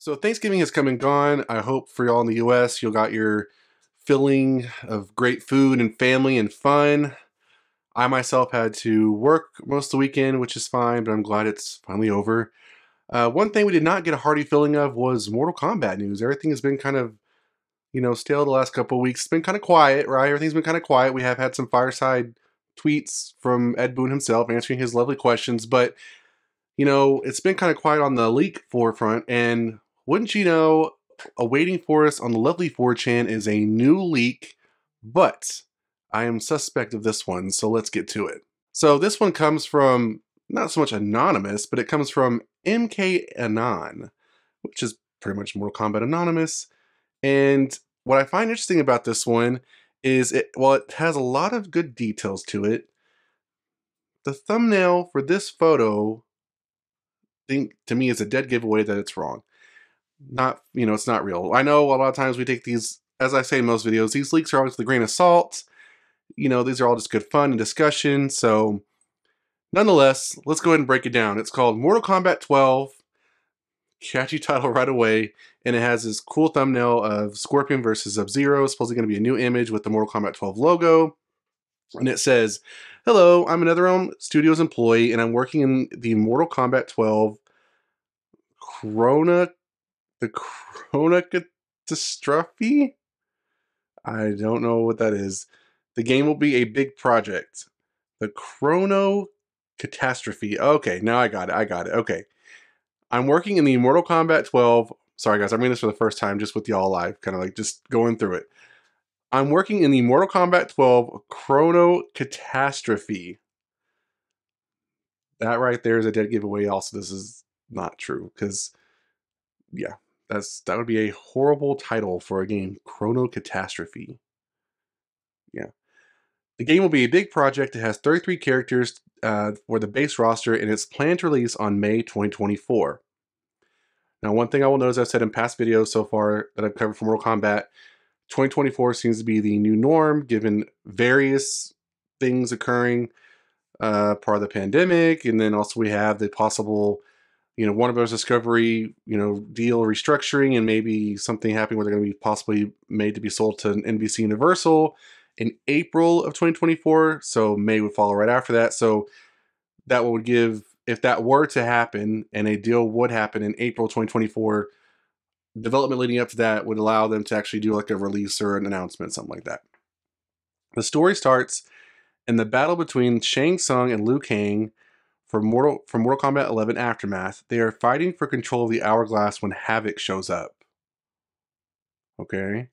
So Thanksgiving has come and gone. I hope for y'all in the US, you'll got your filling of great food and family and fun. I myself had to work most of the weekend, which is fine, but I'm glad it's finally over. One thing we did not get a hearty filling of was Mortal Kombat news. Everything has been kind of, stale the last couple of weeks. It's been kind of quiet, right? Everything's been kind of quiet. We have had some fireside tweets from Ed Boon himself answering his lovely questions, but it's been kind of quiet on the leak forefront, and wouldn't you know, awaiting for us on the lovely 4chan is a new leak, but I am suspect of this one, so let's get to it. So this one comes from, not so much anonymous, but it comes from MK Anon, which is pretty much Mortal Kombat Anonymous, and what I find interesting about this one is while it has a lot of good details to it, the thumbnail for this photo think to me is a dead giveaway that it's wrong. It's not real. I know a lot of times we take these, as I say in most videos, these leaks are always with a grain of salt. These are all just good fun and discussion. So nonetheless, let's go ahead and break it down. It's called Mortal Kombat 12. Catchy title right away. And it has this cool thumbnail of Scorpion versus Sub-Zero. It's supposedly going to be a new image with the Mortal Kombat 12 logo. And it says, "Hello, I'm another NetherRealm Studios employee, and I'm working in the Mortal Kombat 12 Chrono the Chrono Catastrophe? I don't know what that is. The game will be a big project. The Chrono Catastrophe. Okay, now I got it. Okay. I'm working in the Mortal Kombat 12. Sorry guys, I'm reading this for the first time just with y'all live, kind of like just going through it. I'm working in the Mortal Kombat 12 Chrono Catastrophe. That right there is a dead giveaway. Also, this is not true because, yeah, that would be a horrible title for a game. Chrono Catastrophe. Yeah. The game will be a big project. It has 33 characters for the base roster, and it's planned to release on May 2024. Now, one thing I will note, as I've said in past videos so far that I've covered for Mortal Kombat, 2024 seems to be the new norm, given various things occurring, part of the pandemic, and then also we have the possible, Warner Bros. Discovery, deal restructuring, and maybe something happening where they're going to be possibly made to be sold to NBC Universal in April of 2024. So May would follow right after that. So that would give, if that were to happen and a deal would happen in April 2024, development leading up to that would allow them to actually do like a release or an announcement, something like that. The story starts in the battle between Shang Tsung and Liu Kang from Mortal Kombat 11 Aftermath. They are fighting for control of the Hourglass when Havik shows up. Okay.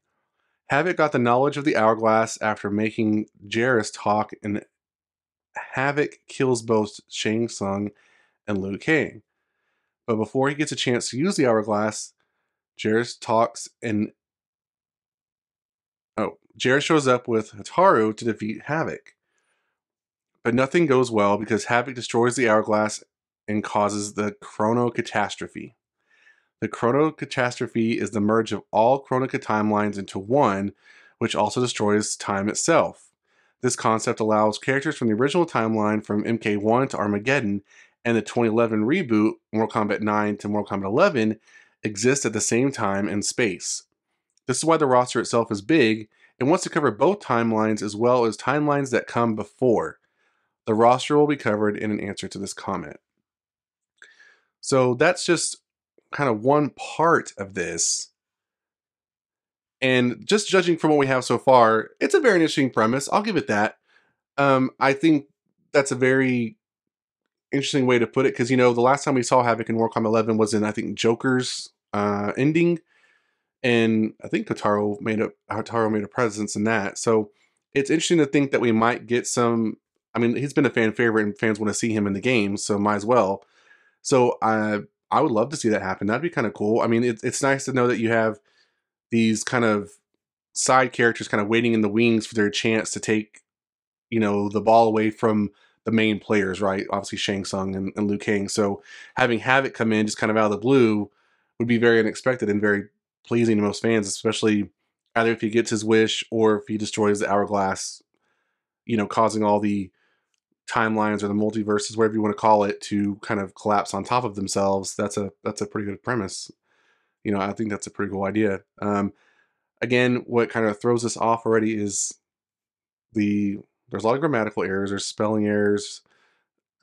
Havik got the knowledge of the Hourglass after making Jarrus talk, and Havik kills both Shang Tsung and Liu Kang. But before he gets a chance to use the Hourglass, Jarrus talks and Jarrus shows up with Hataru to defeat Havik. But nothing goes well because Havik destroys the Hourglass and causes the Chrono Catastrophe. The Chrono Catastrophe is the merge of all Chronica timelines into one, which also destroys time itself. This concept allows characters from the original timeline from MK1 to Armageddon and the 2011 reboot, Mortal Kombat 9 to Mortal Kombat 11, exist at the same time and space. This is why the roster itself is big and wants to cover both timelines as well as timelines that come before. The roster will be covered in an answer to this comment. So that's just kind of one part of this. And just judging from what we have so far, it's a very interesting premise. I'll give it that. I think that's a very interesting way to put it because, the last time we saw Havik in Mortal Kombat 11 was in, I think, Joker's ending. And I think Hataru made a presence in that. So it's interesting to think that we might get some. I mean, he's been a fan favorite and fans want to see him in the game, so might as well. So I would love to see that happen. That'd be kind of cool. I mean, it's nice to know that you have these kind of side characters kind of waiting in the wings for their chance to take, the ball away from the main players, right? Obviously Shang Tsung and Liu Kang. So having Havik come in just kind of out of the blue would be very unexpected and very pleasing to most fans, especially either if he gets his wish or if he destroys the Hourglass, causing all the timelines or the multiverses, whatever you want to call it, to kind of collapse on top of themselves. That's a pretty good premise. You know, I think that's a pretty cool idea. Again, what kind of throws us off already is there's a lot of grammatical errors, there's spelling errors.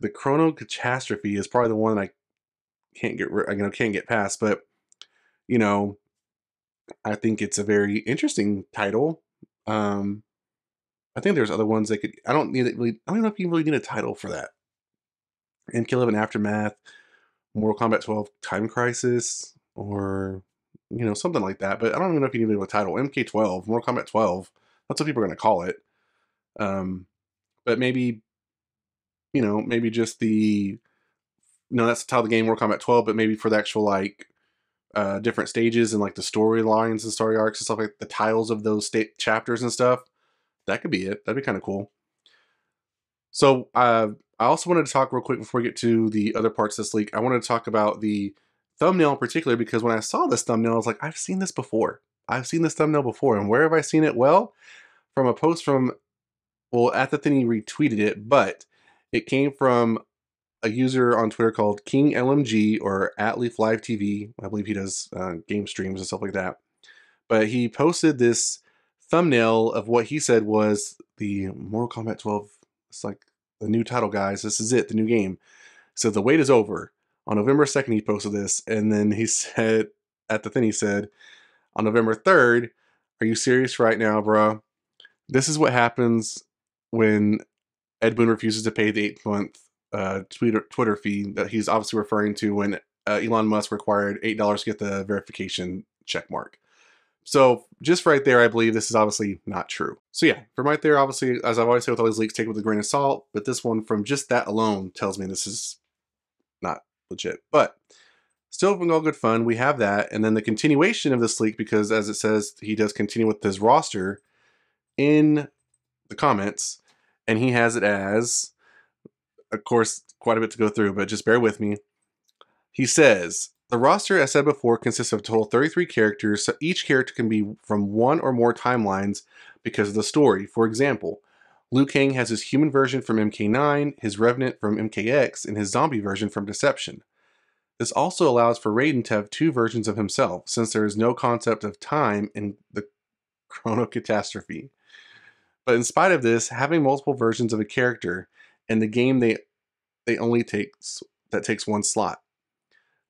The Chrono Catastrophe is probably the one I can't get past, but you know, I think it's a very interesting title. Um, I think there's other ones that could. I don't need it really. I don't know if you really need a title for that. MK11 Aftermath, Mortal Kombat 12 Time Crisis, or something like that. But I don't even know if you need a title. MK12, Mortal Kombat 12. That's what people are going to call it. But maybe maybe just the that's the title of the game, Mortal Kombat 12. But maybe for the actual like different stages and like the storylines and story arcs and stuff, like the titles of those chapters and stuff. That could be it. That'd be kind of cool. So I also wanted to talk real quick before we get to the other parts of this leak. I wanted to talk about the thumbnail in particular, because when I saw this thumbnail, I was like, I've seen this before. I've seen this thumbnail before. And where have I seen it? Well, from a post from, well, At The Thinny retweeted it, but it came from a user on Twitter called King LMG, or @Leaf Live TV. I believe he does game streams and stuff like that. But he posted this thumbnail of what he said was the Mortal Kombat 12. It's like the new title, guys. This is it, the new game. So the wait is over. On November 2nd, he posted this, and then he said, At The Thing, he said, on November 3rd, are you serious right now, bro? This is what happens when Ed Boon refuses to pay the 8-month Twitter fee that he's obviously referring to when Elon Musk required $8 to get the verification check mark. So just right there, I believe this is obviously not true. So yeah, from right there, obviously, as I've always said with all these leaks, take it with a grain of salt. But this one, from just that alone, tells me this is not legit. But still, having all good fun, we have that. And then the continuation of this leak, because as it says, he does continue with his roster in the comments. And he has it as, of course, quite a bit to go through, but just bear with me. He says, the roster, as said before, consists of a total of 33 characters, so each character can be from one or more timelines because of the story. For example, Liu Kang has his human version from MK9, his Revenant from MKX, and his zombie version from Deception. This also allows for Raiden to have two versions of himself, since there is no concept of time in the Chrono Catastrophe. But in spite of this, having multiple versions of a character in the game they only takes one slot.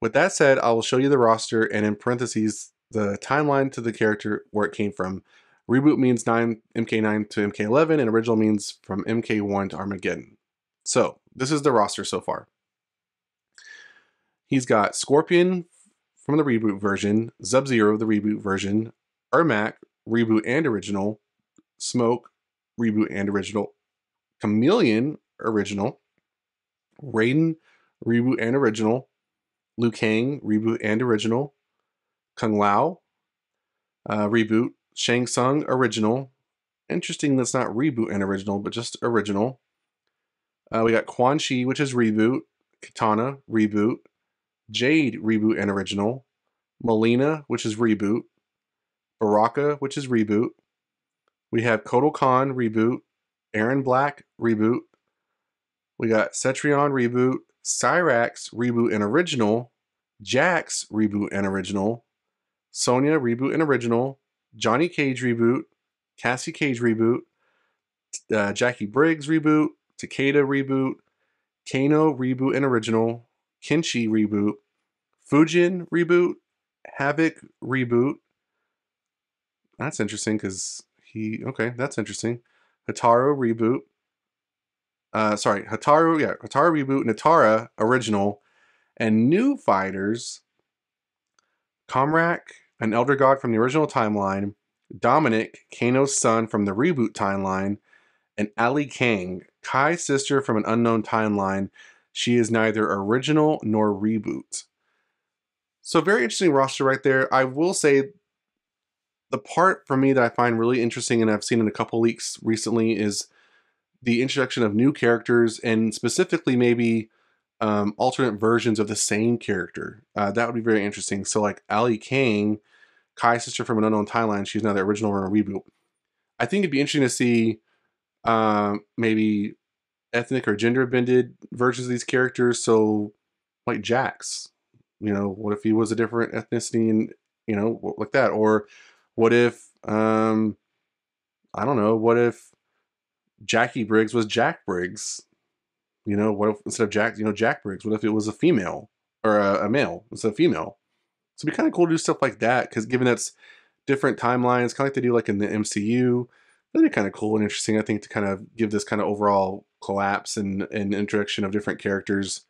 With that said, I will show you the roster and in parentheses the timeline to the character where it came from. Reboot means MK9 to MK11, and original means from MK1 to Armageddon. So this is the roster so far. He's got Scorpion from the reboot version, Sub-Zero, the reboot version, Ermac, reboot and original, Smoke, reboot and original, Chameleon, original, Raiden, reboot and original, Liu Kang, reboot and original, Kung Lao, reboot, Shang Tsung, original. Interesting that's not reboot and original, but just original. We got Quan Chi, which is reboot, Katana, reboot, Jade, reboot and original, Melina, which is reboot, Baraka, which is reboot. We have Kotal Khan, reboot, Aaron Black, reboot. We got Cetrion, reboot, Cyrax, reboot and original, Jax, reboot and original, Sonya, reboot and original, Johnny Cage, reboot, Cassie Cage, reboot, Jackie Briggs, reboot, Takeda, reboot, Kano, reboot and original, Kenshi, reboot, Fujin, reboot, Havik, reboot. That's interesting because okay, that's interesting. Hataru, reboot. Hataru reboot, Natara, original, and new fighters, Comrak, an elder god from the original timeline, Dominic, Kano's son from the reboot timeline, and Ali Kang, Kai's sister from an unknown timeline. She is neither original nor reboot. So very interesting roster right there. I will say the part for me that I find really interesting, and I've seen in a couple leaks recently, is the introduction of new characters, and specifically maybe alternate versions of the same character. That would be very interesting. So like Ali Kang, Kai's sister from an unknown timeline, she's neither original or a reboot. I think it'd be interesting to see maybe ethnic or gender bended versions of these characters. So like Jax, You know, what if he was a different ethnicity and, you know, like that? Or what if, I don't know, what if Jackie Briggs was Jack Briggs? You know, what if instead of Jack, you know, Jack Briggs, what if it was a female or a male instead of female? So it'd be kind of cool to do stuff like that because given that's different timelines, kind of like they do like in the MCU, that'd be kind of cool and interesting, I think, to kind of give this kind of overall collapse and introduction of different characters.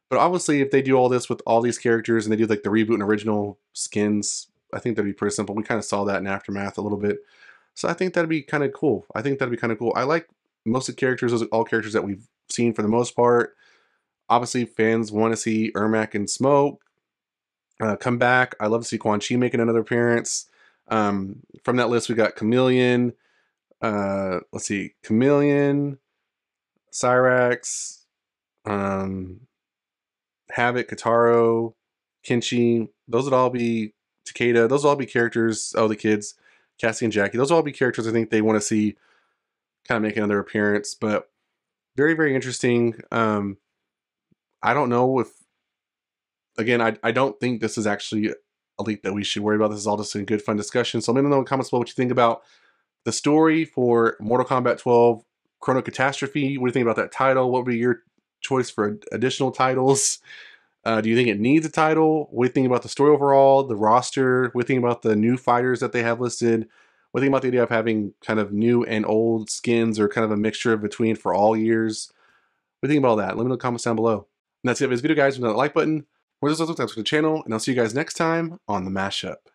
But obviously, if they do all this with all these characters and they do like the reboot and original skins, I think that'd be pretty simple. We kind of saw that in Aftermath a little bit. So I think that'd be kind of cool. I think that'd be kind of cool. I like most of the characters, those are all characters that we've seen for the most part. Obviously, fans want to see Ermac and Smoke come back. I love to see Quan Chi making another appearance. From that list, we got Chameleon. Let's see, Chameleon, Cyrax, um, Havik, Kataro, Kenshi. Those would all be Takeda. Those would all be characters. Oh, the kids, Cassie and Jackie. Those would all be characters I think they want to see kind of make another appearance. But very, very interesting. I don't know if, again, I don't think this is actually a leak that we should worry about. This is all just a good, fun discussion. So let me know in the comments below what you think about the story for Mortal Kombat 12 Chrono Catastrophe. What do you think about that title? What would be your choice for additional titles? Do you think it needs a title? What do you think about the story overall, the roster? What do you think about the new fighters that they have listed? What do you think about the idea of having kind of new and old skins or kind of a mixture of between for all years? What do you think about that? Let me know in the comments down below. And that's it for this video, guys. Remember that like button. Subscribe to the channel, and I'll see you guys next time on the Mashup.